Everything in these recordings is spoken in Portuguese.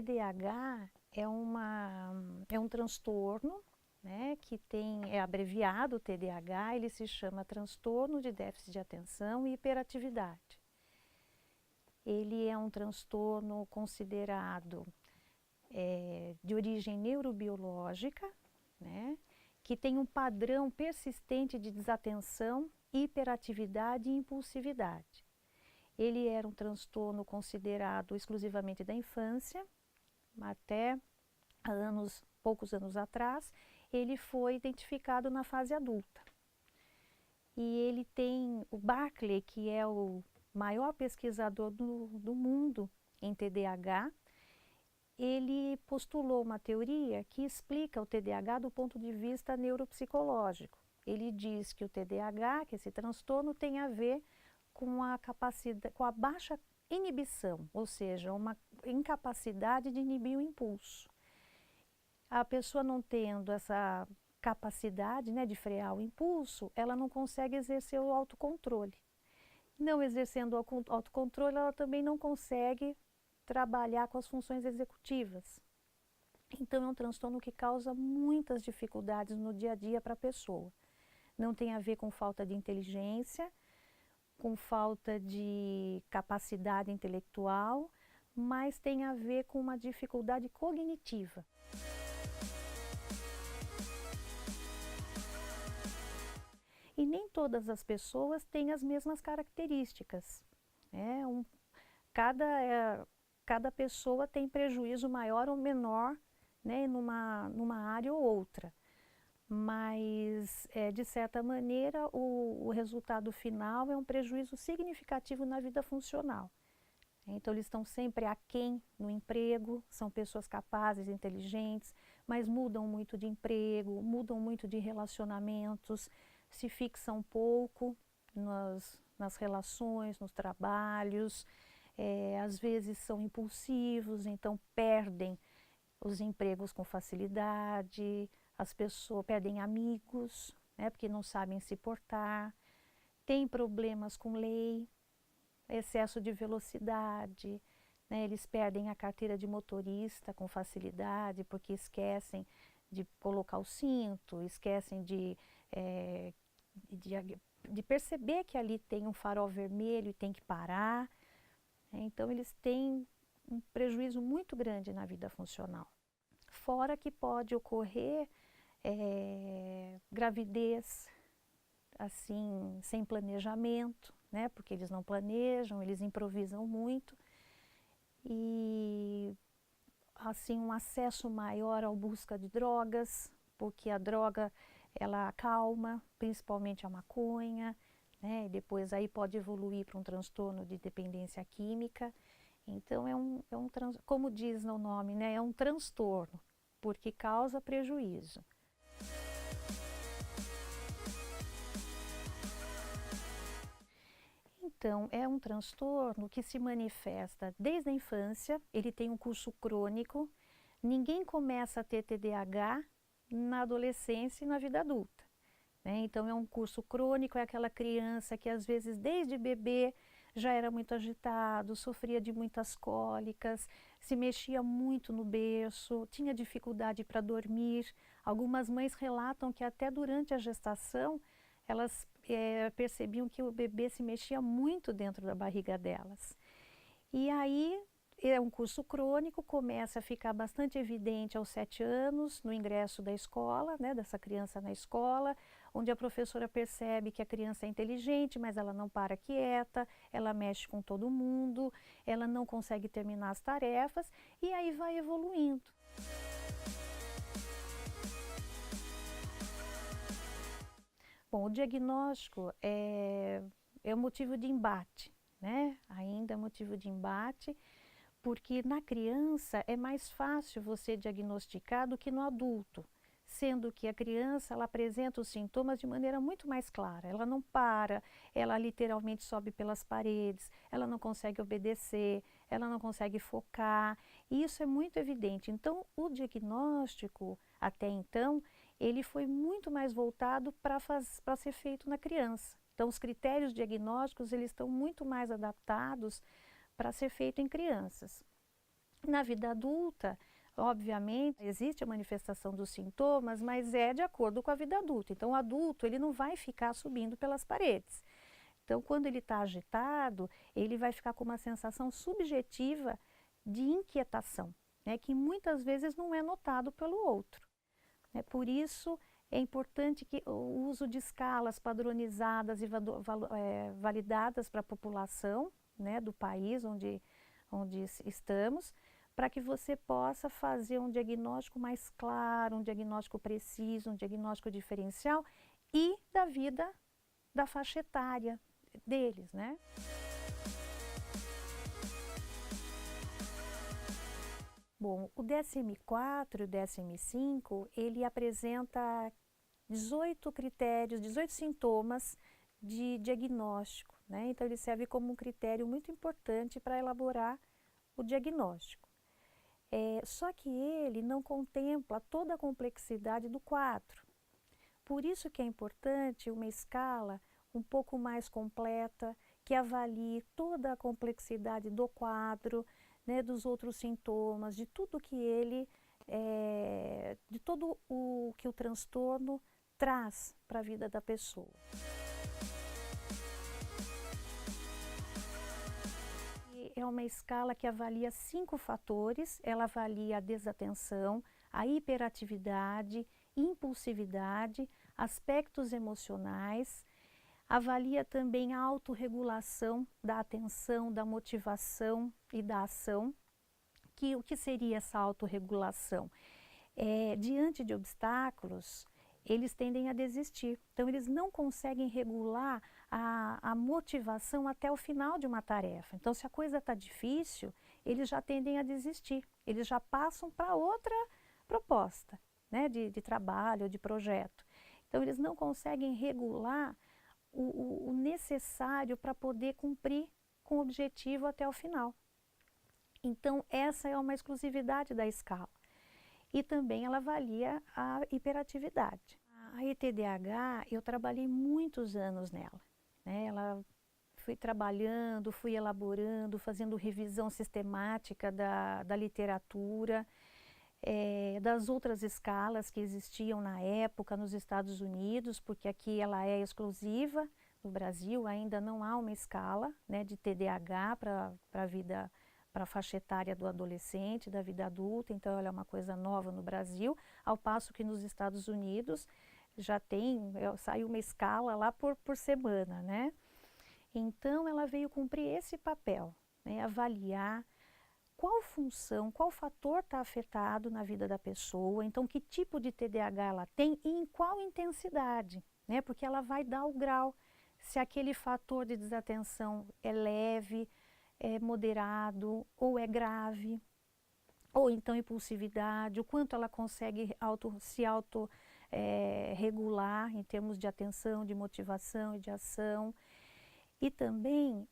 TDAH é um transtorno, né, que é abreviado TDAH, ele se chama transtorno de déficit de atenção e hiperatividade. Ele é um transtorno considerado de origem neurobiológica, né, que tem um padrão persistente de desatenção, hiperatividade e impulsividade. Ele era um transtorno considerado exclusivamente da infância, até poucos anos atrás, ele foi identificado na fase adulta. E ele tem o Barkley, que é o maior pesquisador do mundo em TDAH, ele postulou uma teoria que explica o TDAH do ponto de vista neuropsicológico. Ele diz que o TDAH, que esse transtorno, tem a ver com a capacidade, com a baixa inibição, ou seja, uma incapacidade de inibir o impulso. A pessoa não tendo essa capacidade, né, de frear o impulso, ela não consegue exercer o autocontrole. Não exercendo o autocontrole, ela também não consegue trabalhar com as funções executivas. Então é um transtorno que causa muitas dificuldades no dia a dia para a pessoa. Não tem a ver com falta de inteligência, com falta de capacidade intelectual, mas tem a ver com uma dificuldade cognitiva. E nem todas as pessoas têm as mesmas características. Cada pessoa tem prejuízo maior ou menor, né, numa área ou outra. Mas, de certa maneira, o resultado final é um prejuízo significativo na vida funcional. Então, eles estão sempre aquém no emprego, são pessoas capazes, inteligentes, mas mudam muito de emprego, mudam muito de relacionamentos, se fixam pouco nas relações, nos trabalhos, às vezes são impulsivos, então perdem os empregos com facilidade, as pessoas perdem amigos, né, porque não sabem se portar, têm problemas com lei, excesso de velocidade, né, eles perdem a carteira de motorista com facilidade porque esquecem de colocar o cinto, esquecem de perceber que ali tem um farol vermelho e tem que parar. Então eles têm um prejuízo muito grande na vida funcional. Fora que pode ocorrer gravidez assim, sem planejamento, né? Porque eles não planejam, eles improvisam muito. E assim, um acesso maior à busca de drogas, porque a droga ela acalma, principalmente a maconha, né? E depois aí pode evoluir para um transtorno de dependência química. Então como diz no nome, né? É um transtorno, porque causa prejuízo. Então, é um transtorno que se manifesta desde a infância, ele tem um curso crônico, ninguém começa a ter TDAH na adolescência e na vida adulta, né? Então é um curso crônico, é aquela criança que às vezes desde bebê já era muito agitado, sofria de muitas cólicas, se mexia muito no berço, tinha dificuldade para dormir. Algumas mães relatam que até durante a gestação elas percebiam que o bebê se mexia muito dentro da barriga delas. E aí é um curso crônico, começa a ficar bastante evidente aos 7 anos, no ingresso da escola, né, dessa criança na escola, onde a professora percebe que a criança é inteligente, mas ela não para quieta, ela mexe com todo mundo, ela não consegue terminar as tarefas, e aí vai evoluindo. Bom, o diagnóstico é motivo de embate, né? Ainda é motivo de embate, porque na criança é mais fácil você diagnosticar do que no adulto, sendo que a criança ela apresenta os sintomas de maneira muito mais clara. Ela não para, ela literalmente sobe pelas paredes, ela não consegue obedecer, ela não consegue focar, e isso é muito evidente. Então, o diagnóstico, até então, ele foi muito mais voltado para ser feito na criança. Então, os critérios diagnósticos eles estão muito mais adaptados para ser feito em crianças. Na vida adulta, obviamente, existe a manifestação dos sintomas, mas é de acordo com a vida adulta. Então, o adulto, ele não vai ficar subindo pelas paredes. Então, quando ele está agitado, ele vai ficar com uma sensação subjetiva de inquietação, né, que muitas vezes não é notado pelo outro. Por isso, é importante que o uso de escalas padronizadas e validadas para a população, né, do país onde estamos, para que você possa fazer um diagnóstico mais claro, um diagnóstico preciso, um diagnóstico diferencial e da vida da faixa etária deles, né? Bom, o DSM-4 e o DSM-5, ele apresenta 18 critérios, 18 sintomas de diagnóstico, né? Então, ele serve como um critério muito importante para elaborar o diagnóstico. Só que ele não contempla toda a complexidade do quadro. Por isso que é importante uma escala um pouco mais completa, que avalie toda a complexidade do quadro, né, dos outros sintomas, de tudo que de todo o que o transtorno traz para a vida da pessoa. É uma escala que avalia 5 fatores. Ela avalia a desatenção, a hiperatividade, impulsividade, aspectos emocionais, avalia também a autorregulação da atenção, da motivação e da ação. O que seria essa autorregulação? Diante de obstáculos, eles tendem a desistir. Então, eles não conseguem regular a motivação até o final de uma tarefa. Então, se a coisa está difícil, eles já tendem a desistir. Eles já passam para outra proposta, né, de trabalho, de projeto. Então, eles não conseguem regular o necessário para poder cumprir com o objetivo até o final. Então, essa é uma exclusividade da escala. E também ela avalia a hiperatividade. A ETDAH, eu trabalhei muitos anos nela, né? Fui trabalhando, fui elaborando, fazendo revisão sistemática da literatura, das outras escalas que existiam na época nos Estados Unidos, porque aqui ela é exclusiva. No Brasil ainda não há uma escala, né, de TDAH para a vida, para a faixa etária do adolescente, da vida adulta. Então ela é uma coisa nova no Brasil, ao passo que nos Estados Unidos já saiu uma escala lá por semana, né? Então ela veio cumprir esse papel, né, avaliar qual função, qual fator está afetado na vida da pessoa, então que tipo de TDAH ela tem e em qual intensidade, né? Porque ela vai dar o grau, se aquele fator de desatenção é leve, é moderado ou é grave, ou então impulsividade, o quanto ela consegue se regular em termos de atenção, de motivação e de ação, e também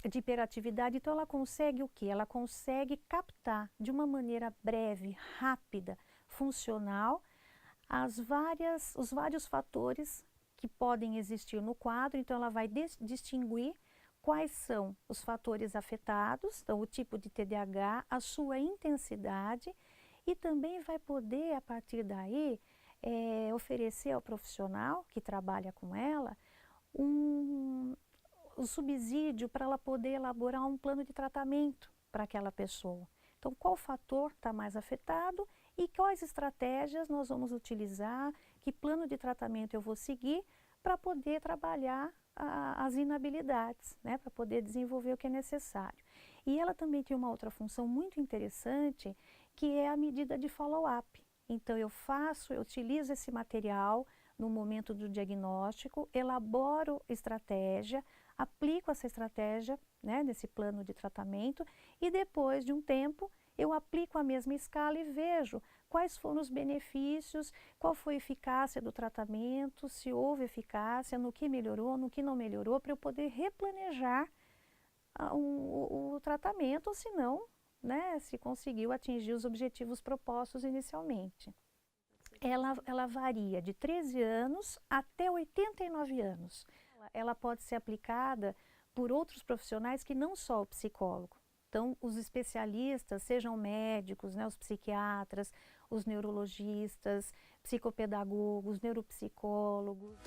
de hiperatividade. Então ela consegue o quê? Ela consegue captar de uma maneira breve, rápida, funcional, os vários fatores que podem existir no quadro. Então ela vai distinguir quais são os fatores afetados, então o tipo de TDAH, a sua intensidade, e também vai poder, a partir daí, oferecer ao profissional que trabalha com ela um subsídio para ela poder elaborar um plano de tratamento para aquela pessoa. Então, qual fator está mais afetado e quais estratégias nós vamos utilizar, que plano de tratamento eu vou seguir para poder trabalhar as inabilidades, né, para poder desenvolver o que é necessário. E ela também tem uma outra função muito interessante, que é a medida de follow-up. Então, eu utilizo esse material no momento do diagnóstico, elaboro estratégia, aplico essa estratégia, né, nesse plano de tratamento, e depois de um tempo eu aplico a mesma escala e vejo quais foram os benefícios, qual foi a eficácia do tratamento, se houve eficácia, no que melhorou, no que não melhorou, para eu poder replanejar o tratamento, ou se não, né, se conseguiu atingir os objetivos propostos inicialmente. Ela varia de 13 anos até 89 anos. Ela pode ser aplicada por outros profissionais que não só o psicólogo. Então, os especialistas, sejam médicos, né, os psiquiatras, os neurologistas, psicopedagogos, neuropsicólogos.